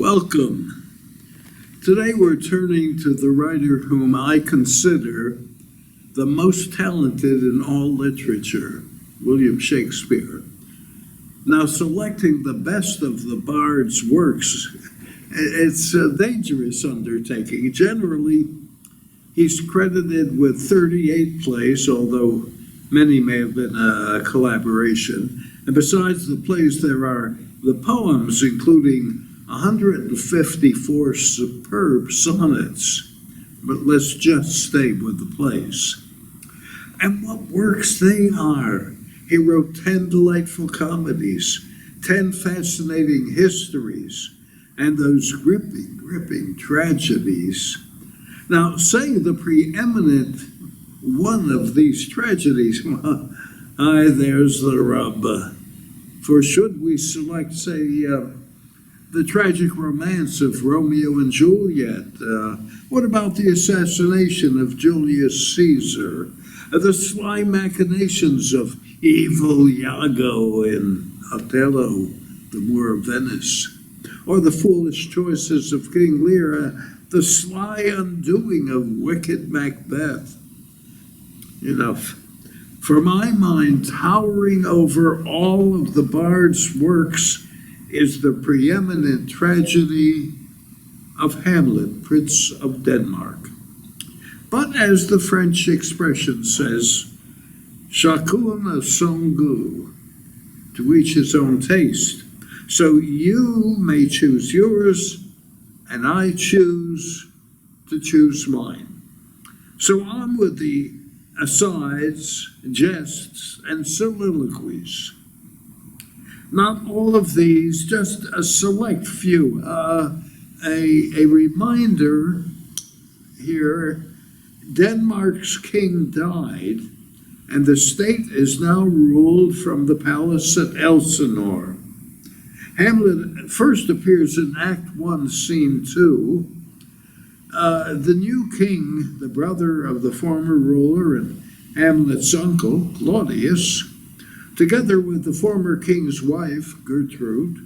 Welcome. Today we're turning to the writer whom I consider the most talented in all literature, William Shakespeare. Now, selecting the best of the bard's works, it's a dangerous undertaking. Generally, he's credited with 38 plays, although many may have been a collaboration. And besides the plays, there are the poems, including 154 superb sonnets. But let's just stay with the plays. And what works they are. He wrote 10 delightful comedies, 10 fascinating histories, and those gripping tragedies. Now, saying the preeminent one of these tragedies, there's the rub. For should we select, say, the tragic romance of Romeo and Juliet? What about the assassination of Julius Caesar? The sly machinations of evil Iago in Othello, the Moor of Venice? Or the foolish choices of King Lear, the sly undoing of wicked Macbeth? For my mind, towering over all of the bard's works is the preeminent tragedy of Hamlet, Prince of Denmark. But as the French expression says, chacun a son goût, to each his own taste. So you may choose yours, and I choose to choose mine. So on with the asides, jests, and soliloquies. Not all of these, just a select few. A reminder here, Denmark's king died, and the state is now ruled from the palace at Elsinore. Hamlet first appears in Act 1, Scene 2. The new king, the brother of the former ruler and Hamlet's uncle, Claudius, together with the former king's wife, Gertrude,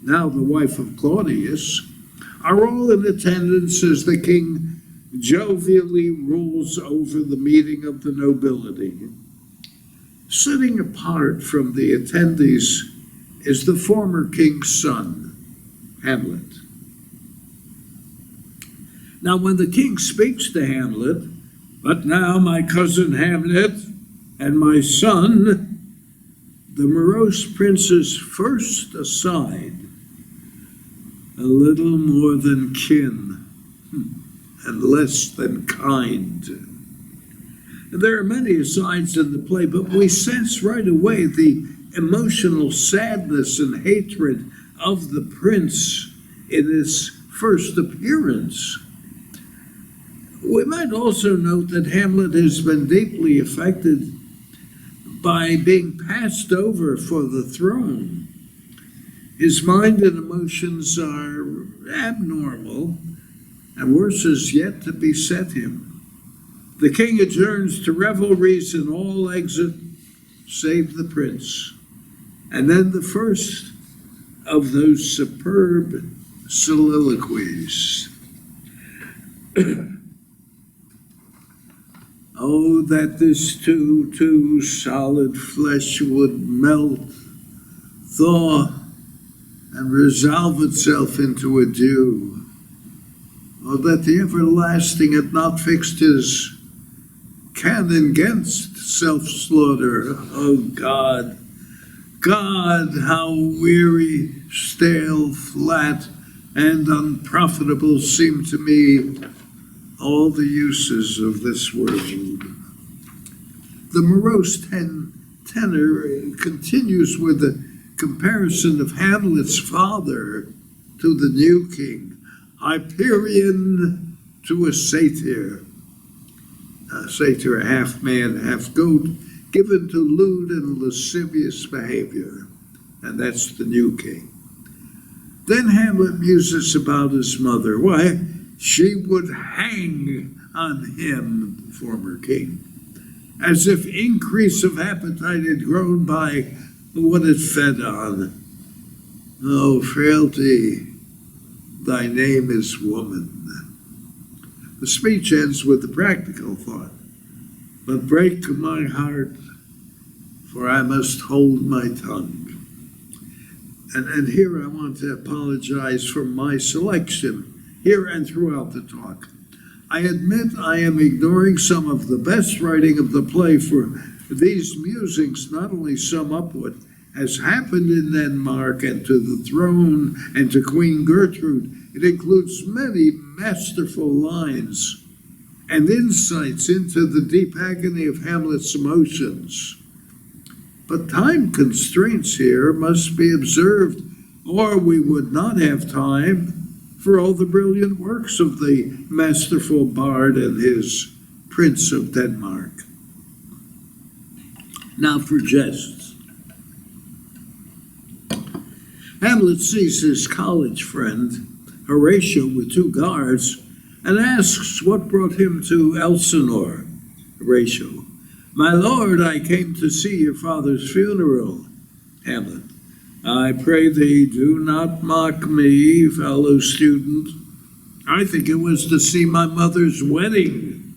now the wife of Claudius, are all in attendance as the king jovially rules over the meeting of the nobility. Sitting apart from the attendees is the former king's son, Hamlet. Now, when the king speaks to Hamlet, "But now, my cousin Hamlet and my son," the morose prince's first aside, a little more than kin and less than kind. There are many asides in the play, but we sense right away the emotional sadness and hatred of the prince in his first appearance. We might also note that Hamlet has been deeply affected by being passed over for the throne. His mind and emotions are abnormal, and worse is yet to beset him. The king adjourns to revelries, and all exit save the prince. And then the first of those superb soliloquies. Oh, that this too solid flesh would melt, thaw, and resolve itself into a dew. Oh, that the everlasting had not fixed his canon against self-slaughter. Oh, God, how weary, stale, flat, and unprofitable seem to me all the uses of this world. The morose tenor continues with the comparison of Hamlet's father to the new king, Hyperion to a satyr, a half man, half goat, given to lewd and lascivious behavior, and that's the new king. Then Hamlet muses about his mother. Why, she would hang on him, the former king, as if increase of appetite had grown by what it fed on. Oh, frailty, thy name is woman. The speech ends with the practical thought, but break my heart, for I must hold my tongue. And here I want to apologize for my selection, here and throughout the talk. I admit I am ignoring some of the best writing of the play, for these musings not only sum up what has happened in Denmark and to the throne and to Queen Gertrude, it includes many masterful lines and insights into the deep agony of Hamlet's emotions. But time constraints here must be observed, or we would not have time for all the brilliant works of the masterful bard and his Prince of Denmark. Now for Jests. Hamlet sees his college friend, Horatio, with two guards, and asks what brought him to Elsinore. Horatio: "My lord, I came to see your father's funeral." Hamlet: "I pray thee, do not mock me, fellow student. I think it was to see my mother's wedding."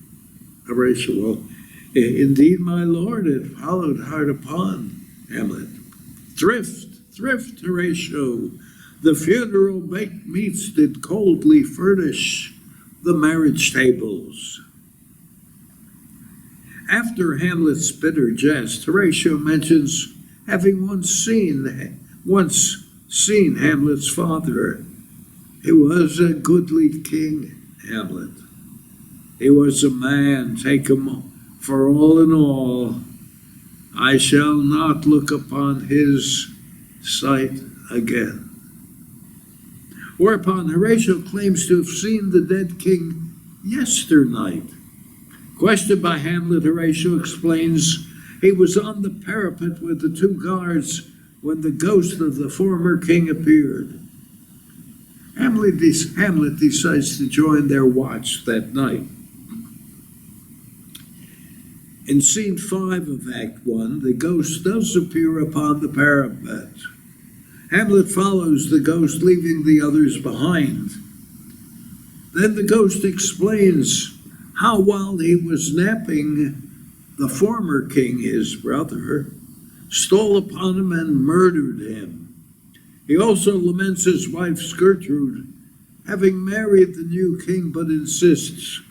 Horatio: "Well, indeed, my lord, it followed hard upon." Hamlet: Thrift, Horatio. The funeral baked meats did coldly furnish the marriage tables." After Hamlet's bitter jest, Horatio mentions having once seen Hamlet's father. "He was a goodly king," Hamlet. "He was a man, take him for all in all. I shall not look upon his sight again." Whereupon Horatio claims to have seen the dead king yesternight. Questioned by Hamlet, Horatio explains he was on the parapet with the two guards when the ghost of the former king appeared. Hamlet decides to join their watch that night. In scene 5 of Act 1, the ghost does appear upon the parapet. Hamlet follows the ghost, leaving the others behind. Then the ghost explains how while he was napping, the former king, his brother, stole upon him and murdered him. He also laments his wife Gertrude, having married the new king, but insists,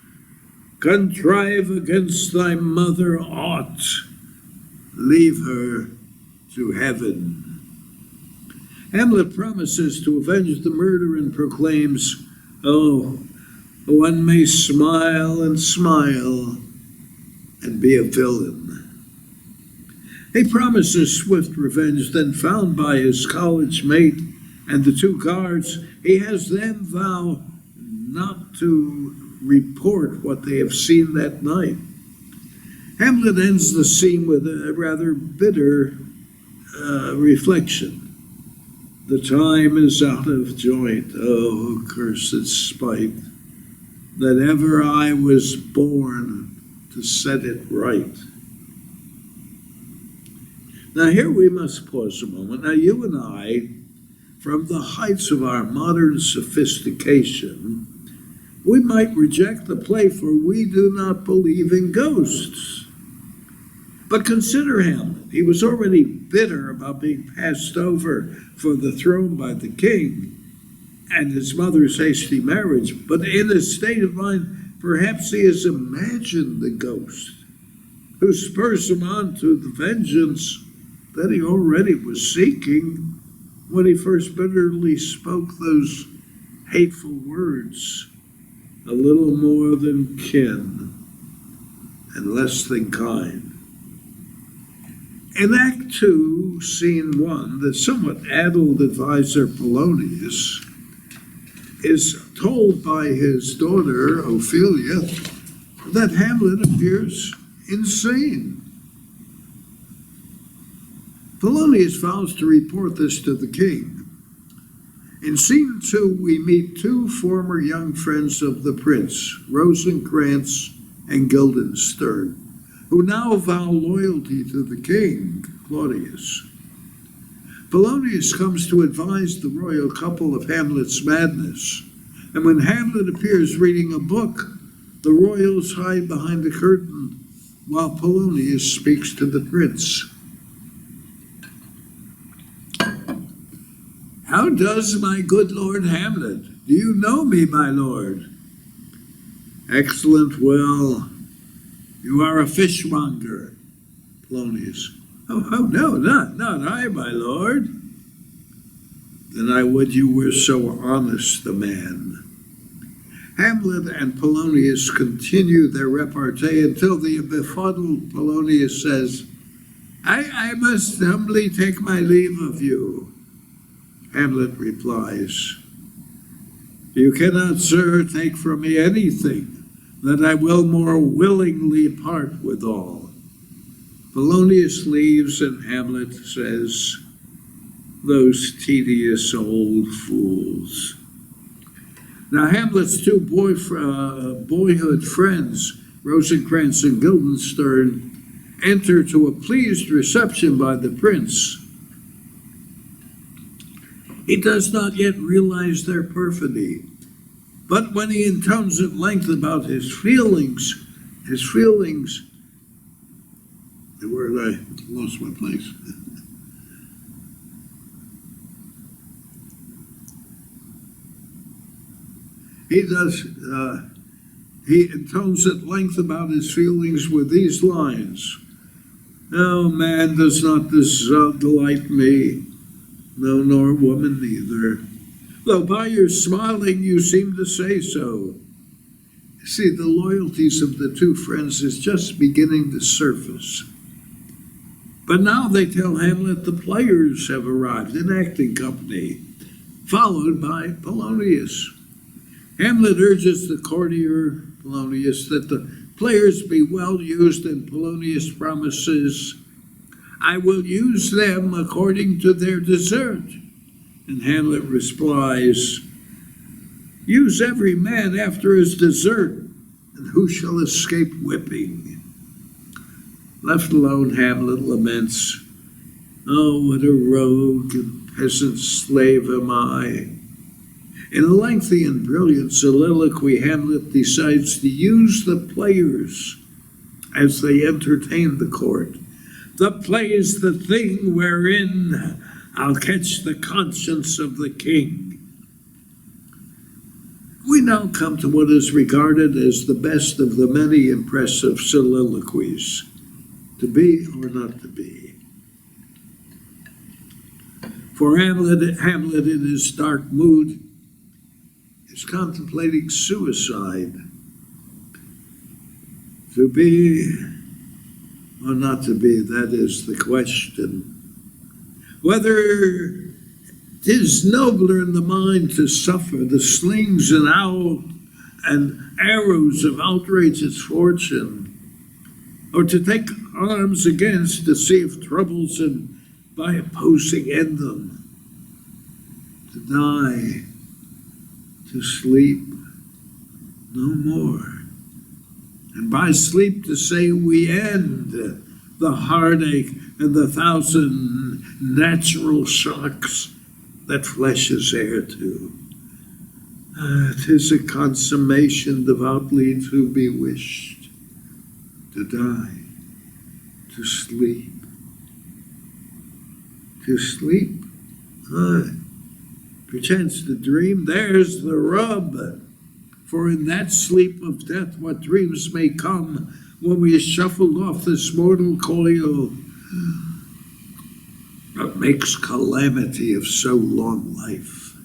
"Contrive against thy mother aught, leave her to heaven." Hamlet promises to avenge the murder and proclaims, "Oh, one may smile and be a villain." He promises swift revenge, then found by his college mate and the two guards, he has them vow not to report what they have seen that night. Hamlet ends the scene with a rather bitter reflection. "The time is out of joint, oh, cursed spite, that ever I was born to set it right." Now here we must pause a moment. Now you and I, from the heights of our modern sophistication, we might reject the play, for we do not believe in ghosts. But consider Hamlet. He was already bitter about being passed over for the throne by the king and his mother's hasty marriage. But in a state of mind, perhaps he has imagined the ghost who spurs him on to the vengeance that he already was seeking when he first bitterly spoke those hateful words, "a little more than kin and less than kind." In Act 2, Scene 1, the somewhat addled advisor Polonius is told by his daughter Ophelia that Hamlet appears insane. Polonius vows to report this to the king. In Scene 2, we meet two former young friends of the prince, Rosencrantz and Guildenstern, who now vow loyalty to the king, Claudius. Polonius comes to advise the royal couple of Hamlet's madness. And when Hamlet appears reading a book, the royals hide behind the curtain while Polonius speaks to the prince. "How does my good Lord Hamlet? Do you know me, my lord?" "Excellent, well, you are a fishmonger." Polonius. Oh, no, not I, my lord." "Then I would you were so honest a man." Hamlet and Polonius continue their repartee until the befuddled Polonius says, I must humbly take my leave of you." Hamlet replies, "You cannot, sir, take from me anything that I will more willingly part withal." Polonius leaves, and Hamlet says, "Those tedious old fools." Now, Hamlet's two boyhood friends, Rosencrantz and Guildenstern, enter to a pleased reception by the prince. He does not yet realize their perfidy, but when he intones at length about his feelings, where I lost my place. He intones at length about his feelings with these lines. "No man does not delight me, no, nor woman neither, though by your smiling you seem to say so." See, the loyalties of the two friends is just beginning to surface. But now they tell Hamlet the players have arrived, an acting company, followed by Polonius. Hamlet urges the courtier Polonius that the players be well used, and Polonius promises, "I will use them according to their desert." And Hamlet replies, "Use every man after his desert, and who shall escape whipping?" Left alone, Hamlet laments, "Oh, what a rogue and peasant slave am I." In a lengthy and brilliant soliloquy, Hamlet decides to use the players as they entertain the court. "The play is the thing wherein I'll catch the conscience of the king." We now come to what is regarded as the best of the many impressive soliloquies, to be or not to be. For Hamlet in his dark mood is contemplating suicide. To be or not to be, that is the question. Whether 'tis nobler in the mind to suffer the slings and arrows of outrageous fortune, or to take arms against to save troubles and by opposing end them, to die, to sleep no more, and by sleep to say we end the heartache and the thousand natural shocks that flesh is heir to. 'Tis a consummation devoutly to be wished, to die, to sleep. To sleep, perchance to dream, there's the rub. For in that sleep of death, what dreams may come when we shuffled off this mortal coil? What makes calamity of so long life?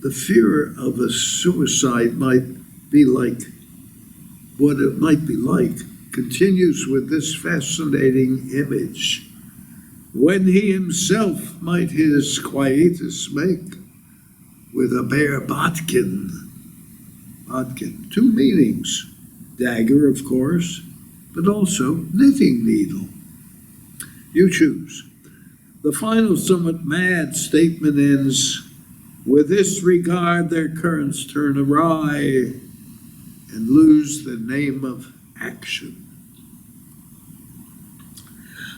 The fear of a suicide might be like what it might be like continues with this fascinating image. When he himself might his quietus make with a bare bodkin. Bodkin, two meanings. Dagger, of course, but also knitting needle. You choose. The final somewhat mad statement ends, "With this regard their currents turn awry and lose the name of action."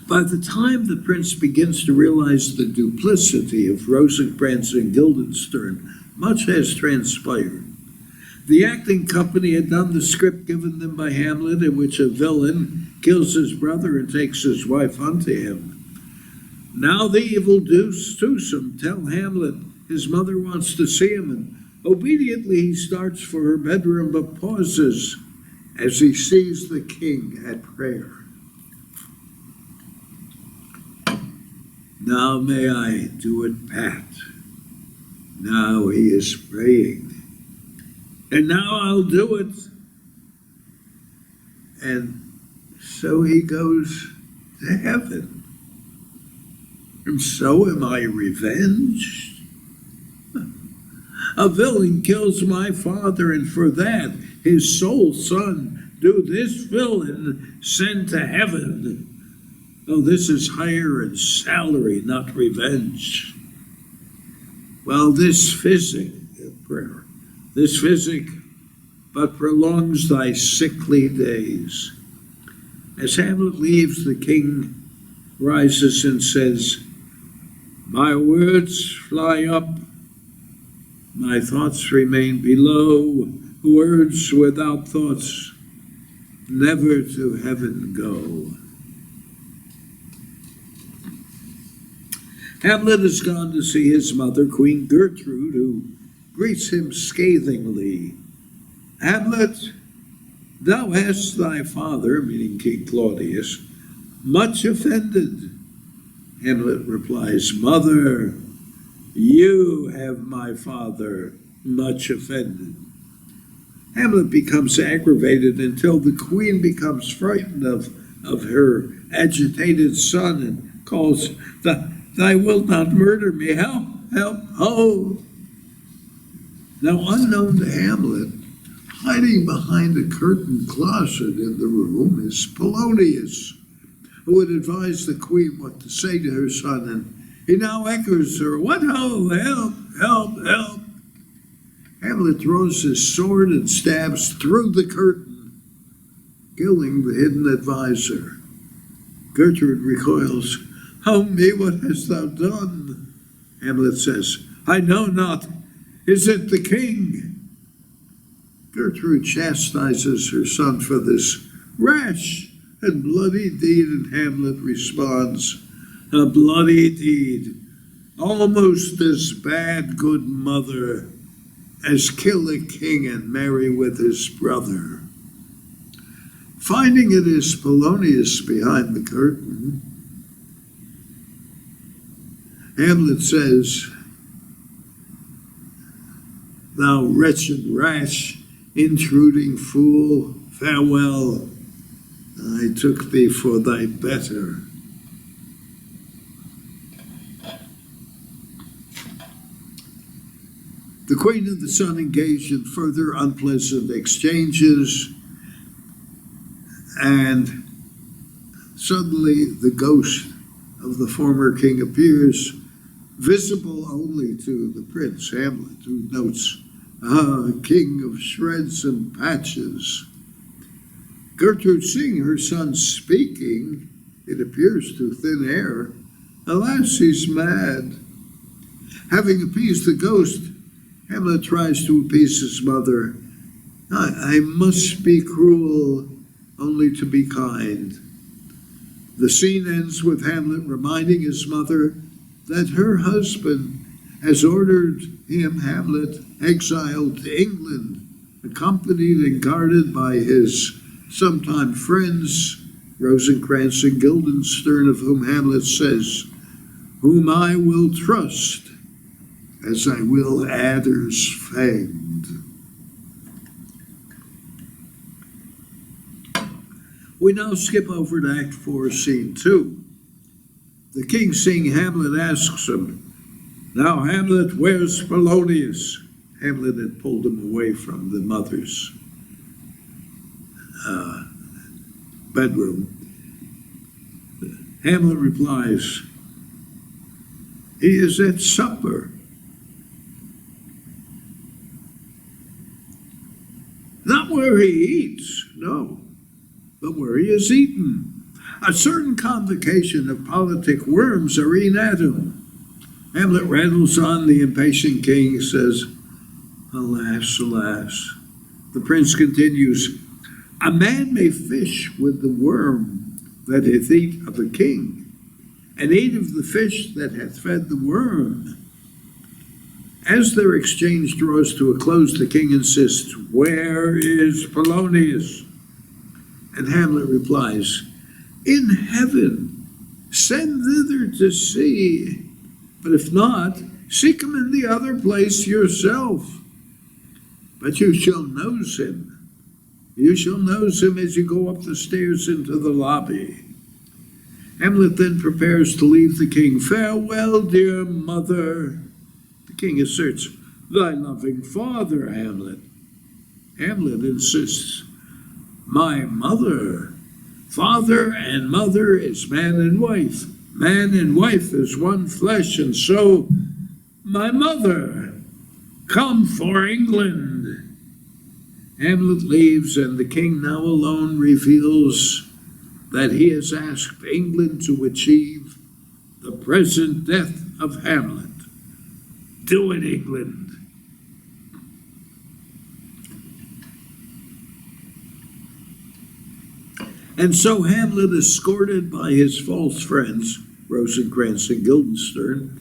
By the time the prince begins to realize the duplicity of Rosencrantz and Guildenstern, much has transpired. The acting company had done the script given them by Hamlet, in which a villain kills his brother and takes his wife unto him. Now the evil deuce twosome tell Hamlet his mother wants to see him, and obediently he starts for her bedroom, but pauses as he sees the king at prayer. Now may I do it pat. Now he is praying. And now I'll do it. And so he goes to heaven. And so am I revenged? A villain kills my father, and for that his sole son do this villain send to heaven. Oh, this is hire and salary, not revenge. Well, this physic but prolongs thy sickly days. As Hamlet leaves, the king rises and says, my words fly up, my thoughts remain below. Words without thoughts never to heaven go. Hamlet has gone to see his mother, Queen Gertrude, who greets him scathingly. Hamlet, thou hast thy father, meaning King Claudius, much offended. Hamlet replies, mother, you have my father much offended. Hamlet becomes aggravated until the queen becomes frightened of her agitated son and calls, thy wilt not murder me, help, help, ho. Now, unknown to Hamlet, hiding behind a curtained closet in the room is Polonius, who would advise the queen what to say to her son, and he now echoes her, what ho, help, help, help. Hamlet throws his sword and stabs through the curtain, killing the hidden advisor. Gertrude recoils, oh me, what hast thou done? Hamlet says, I know not. Is it the king? Gertrude chastises her son for this rash and bloody deed, and Hamlet responds, a bloody deed, almost as bad, good mother, as kill a king and marry with his brother. Finding it is Polonius behind the curtain, Hamlet says, thou wretched, rash, intruding fool, farewell, I took thee for thy better. The queen and the son engaged in further unpleasant exchanges, and suddenly the ghost of the former king appears, visible only to the prince, Hamlet, who notes, king of shreds and patches. Gertrude, seeing her son speaking, it appears through thin air, alas, he's mad. Having appeased the ghost, Hamlet tries to appease his mother. I must be cruel, only to be kind. The scene ends with Hamlet reminding his mother that her husband has ordered him, Hamlet, exiled to England, accompanied and guarded by his sometime friends, Rosencrantz and Guildenstern, of whom Hamlet says, whom I will trust as I will adders fanged. We now skip over to Act 4, Scene 2. The king, seeing Hamlet, asks him, now, Hamlet, where's Polonius? Hamlet had pulled him away from the mother's bedroom. Hamlet replies, he is at supper. Not where he eats, no, but where he is eaten. A certain convocation of politic worms arena at him. Hamlet rattles on. The impatient king says, "Alas, alas." The prince continues, "A man may fish with the worm that hath eat of a king, and eat of the fish that hath fed the worm." As their exchange draws to a close, the king insists, "Where is Polonius?" And Hamlet replies, "In heaven, send thither to see. But if not, seek him in the other place yourself. But you shall nose him. You shall nose him as you go up the stairs into the lobby." Hamlet then prepares to leave the king. "Farewell, dear mother." The king asserts, "Thy loving father, Hamlet." Hamlet insists, "My mother. Father and mother is man and wife. Man and wife is one flesh, and so, my mother, come for England." Hamlet leaves, and the king, now alone, reveals that he has asked England to achieve the present death of Hamlet. Do it, England. And so Hamlet, escorted by his false friends, Rosencrantz and Guildenstern,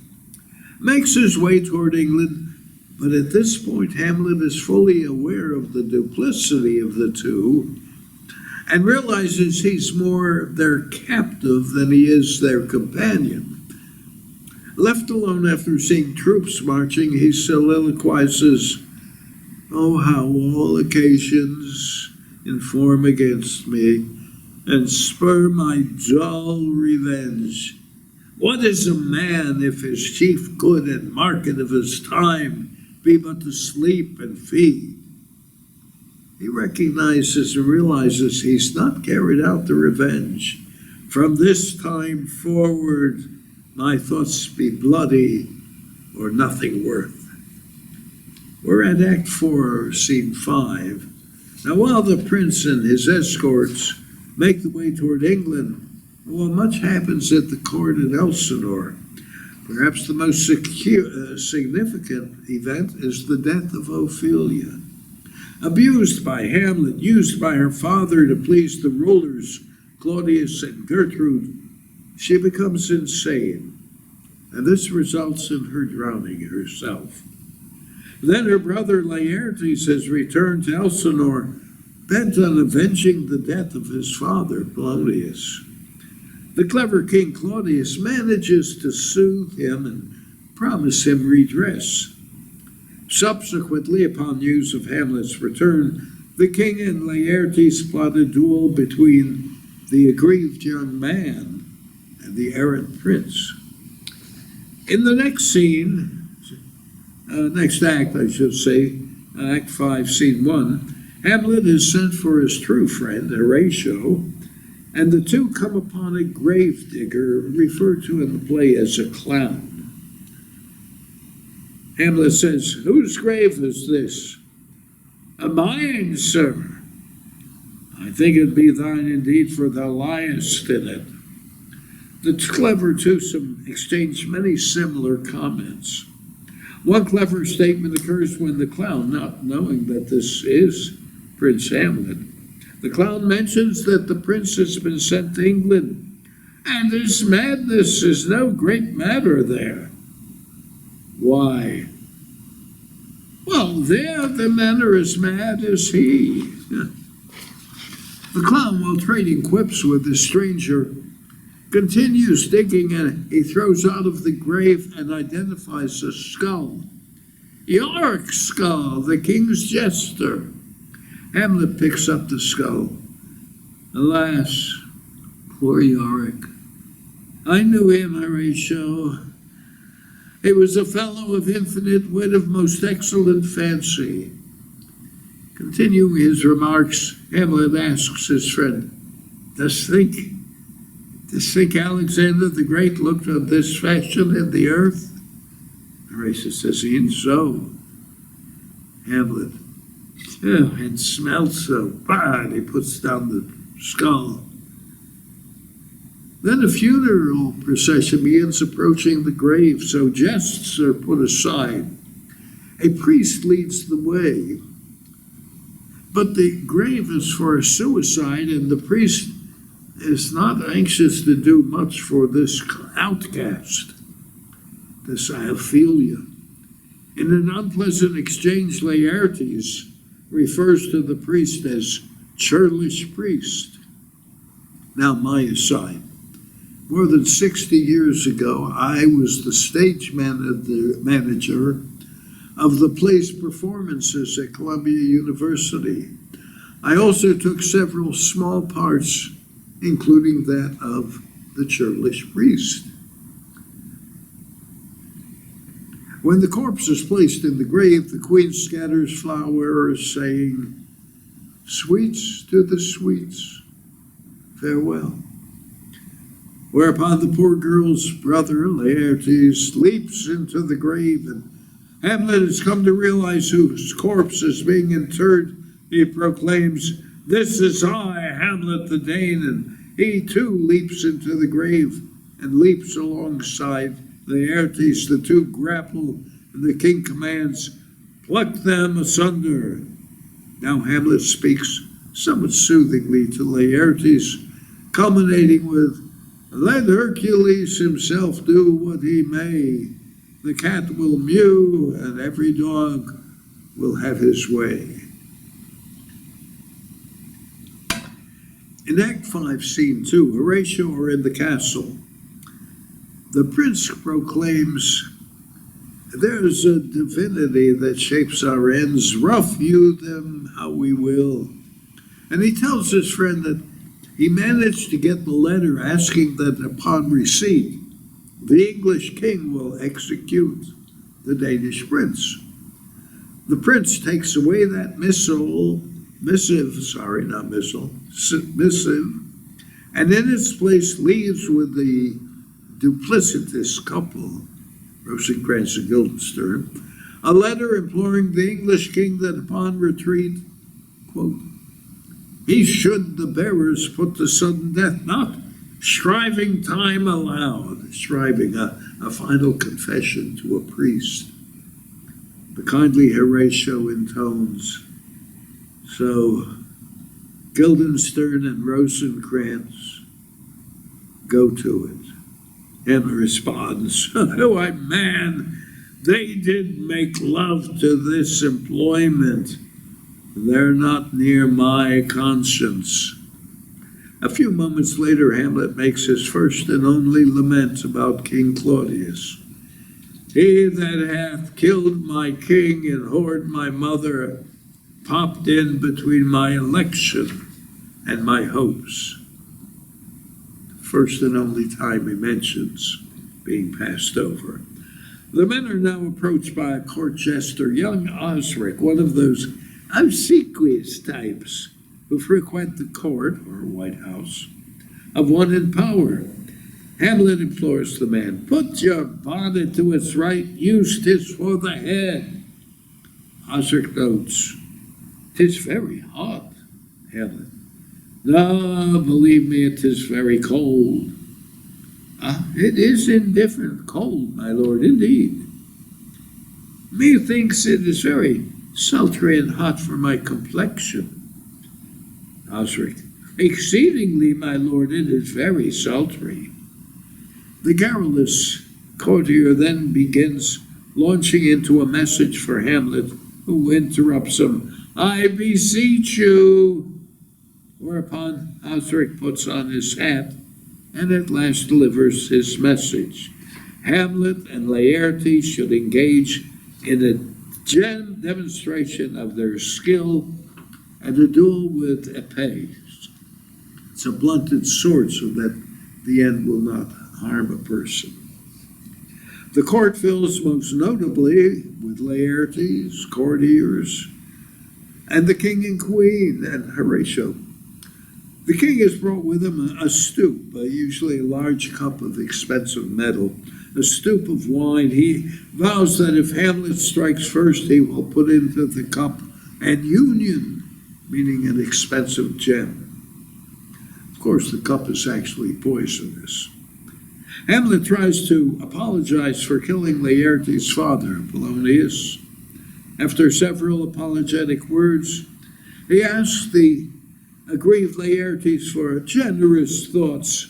makes his way toward England. But at this point, Hamlet is fully aware of the duplicity of the two and realizes he's more their captive than he is their companion. Left alone after seeing troops marching, he soliloquizes, "Oh, how all occasions inform against me and spur my dull revenge. What is a man if his chief good and market of his time be but to sleep and feed?" He recognizes and realizes he's not carried out the revenge. "From this time forward, my thoughts be bloody or nothing worth." We're at Act 4, Scene 5. Now, while the prince and his escorts make the way toward England, well, much happens at the court at Elsinore. Perhaps the most significant event is the death of Ophelia. Abused by Hamlet, used by her father to please the rulers, Claudius and Gertrude, she becomes insane, and this results in her drowning herself. Then her brother Laertes has returned to Elsinore, bent on avenging the death of his father, Polonius. The clever King Claudius manages to soothe him and promise him redress. Subsequently, upon news of Hamlet's return, the king and Laertes plot a duel between the aggrieved young man and the errant prince. In the next scene, next act, I should say, Act 5, Scene 1, Hamlet is sent for his true friend, Horatio, and the two come upon a gravedigger referred to in the play as a clown. Hamlet says, "Whose grave is this?" "Mine, sir." "I think it be thine indeed, for thou liest in it." The clever twosome exchange many similar comments. One clever statement occurs when the clown, not knowing that this is Prince Hamlet, the clown mentions that the prince has been sent to England, and his madness is no great matter there. Why? "Well, there the men are as mad as he." The clown, while trading quips with the stranger, continues digging, and he throws out of the grave and identifies a skull. "Yorick's skull, the king's jester." Hamlet picks up the skull. "Alas, poor Yorick. I knew him, Horatio. He was a fellow of infinite wit, of most excellent fancy." Continuing his remarks, Hamlet asks his friend, Does think Alexander the Great looked on this fashion in the earth?" Horatio says, "E'en so." Hamlet, "Oh, and smelt so bad." He puts down the skull. Then a funeral procession begins approaching the grave, so jests are put aside. A priest leads the way, but the grave is for a suicide, and the priest is not anxious to do much for this outcast, this Ophelia. In an unpleasant exchange, Laertes refers to the priest as churlish priest. Now, my aside. More than 60 years ago, I was the stage manager of the play's performances at Columbia University. I also took several small parts, including that of the churlish priest. When the corpse is placed in the grave, the queen scatters flowers, saying, "Sweets to the sweets, farewell." Whereupon the poor girl's brother, Laertes, leaps into the grave, and Hamlet has come to realize whose corpse is being interred. He proclaims, "This is I, Hamlet the Dane," and he too leaps into the grave and leaps alongside Laertes. The two grapple, and the king commands, "Pluck them asunder." Now Hamlet speaks somewhat soothingly to Laertes, culminating with, "Let Hercules himself do what he may. The cat will mew, and every dog will have his way." In Act 5, Scene 2, Horatio are in the castle. The prince proclaims, "There's a divinity that shapes our ends. Rough hew them how we will." And he tells his friend that he managed to get the letter asking that upon receipt, the English king will execute the Danish prince. The prince takes away that missive, and in its place leaves with the duplicitous couple, Rosencrantz and Guildenstern, a letter imploring the English king that upon retreat, quote, he should the bearers put to sudden death, not shriving time allowed, shriving a final confession to a priest. The kindly Horatio intones, so Guildenstern and Rosencrantz go to it. And responds, "Why, man, they did make love to this employment. They're not near my conscience." A few moments later, Hamlet makes his first and only lament about King Claudius. "He that hath killed my king and whored my mother popped in between my election and my hopes." First and only time he mentions being passed over. The men are now approached by a court jester, young Osric, one of those obsequious types who frequent the court, or White House, of one in power. Hamlet implores the man, "Put your bonnet to its right use, 'tis for the head." Osric notes, "'Tis very hot." Hamlet, "No, believe me, it is very cold." "It is indifferent cold, my lord, indeed." "Methinks it is very sultry and hot for my complexion." Osric, "Exceedingly, my lord, it is very sultry." The garrulous courtier then begins launching into a message for Hamlet, who interrupts him, "I beseech you." Whereupon Osric puts on his hat and at last delivers his message. Hamlet and Laertes should engage in a demonstration of their skill and a duel with epées. It's a blunted sword so that the end will not harm a person. The court fills most notably with Laertes, courtiers, and the king and queen and Horatio. The king has brought with him a stoup, usually a large cup of expensive metal, a stoup of wine. He vows that if Hamlet strikes first, he will put into the cup an union, meaning an expensive gem. Of course, the cup is actually poisonous. Hamlet tries to apologize for killing Laertes' father, Polonius. After several apologetic words, he asks the aggrieved Laertes for generous thoughts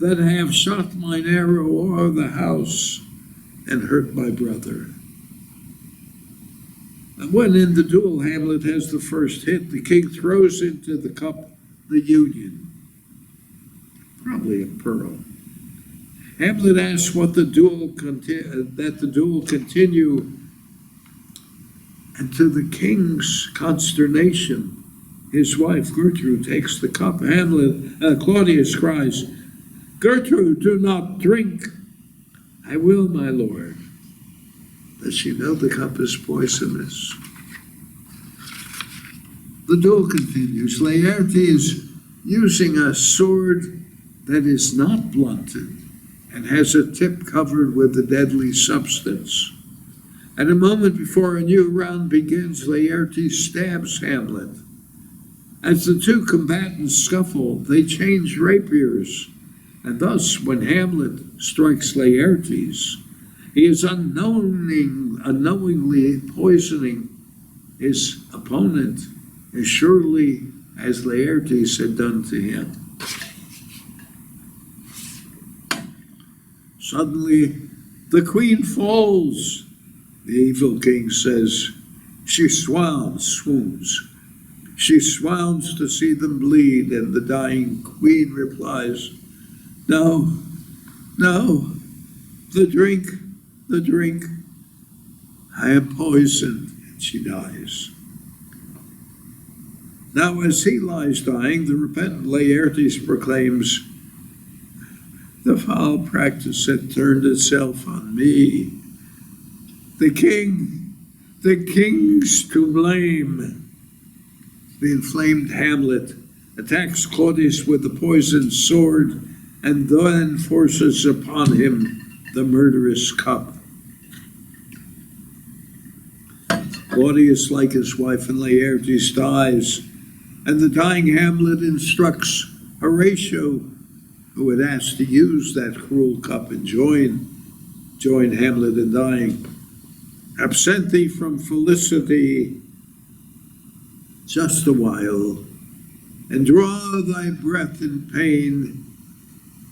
that have shot mine arrow o'er the house and hurt my brother. And when in the duel Hamlet has the first hit, the king throws into the cup the union, probably a pearl. Hamlet asks that the duel continue, and to the king's consternation, his wife Gertrude takes the cup. Claudius cries, "Gertrude, do not drink." "I will, my lord." Does she know the cup is poisonous? The duel continues. Laertes is using a sword that is not blunted and has a tip covered with a deadly substance. At a moment before a new round begins, Laertes stabs Hamlet. As the two combatants scuffle, they change rapiers, and thus, when Hamlet strikes Laertes, he is unknowingly poisoning his opponent as surely as Laertes had done to him. Suddenly, the queen falls. The evil king says, she swoons. She swoons to see them bleed, and the dying queen replies, "No, the drink. I am poisoned," and she dies. Now, as he lies dying, the repentant Laertes proclaims, "The foul practice had turned itself on me. The king's to blame." The inflamed Hamlet attacks Claudius with the poisoned sword and then forces upon him the murderous cup. Claudius, like his wife and Laertes, dies, and the dying Hamlet instructs Horatio, who had asked to use that cruel cup and join Hamlet in dying, "Absent thee from felicity just a while, and draw thy breath in pain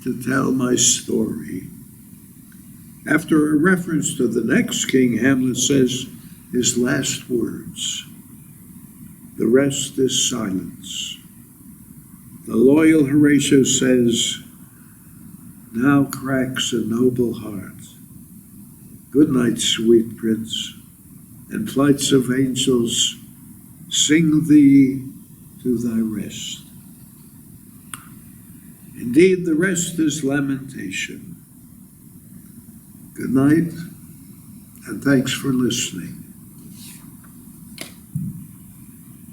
to tell my story." After a reference to the next king, Hamlet says his last words. The rest is silence. The loyal Horatio says, "Now cracks a noble heart. Good night, sweet prince, and flights of angels sing thee to thy rest." Indeed, the rest is lamentation. Good night, and thanks for listening.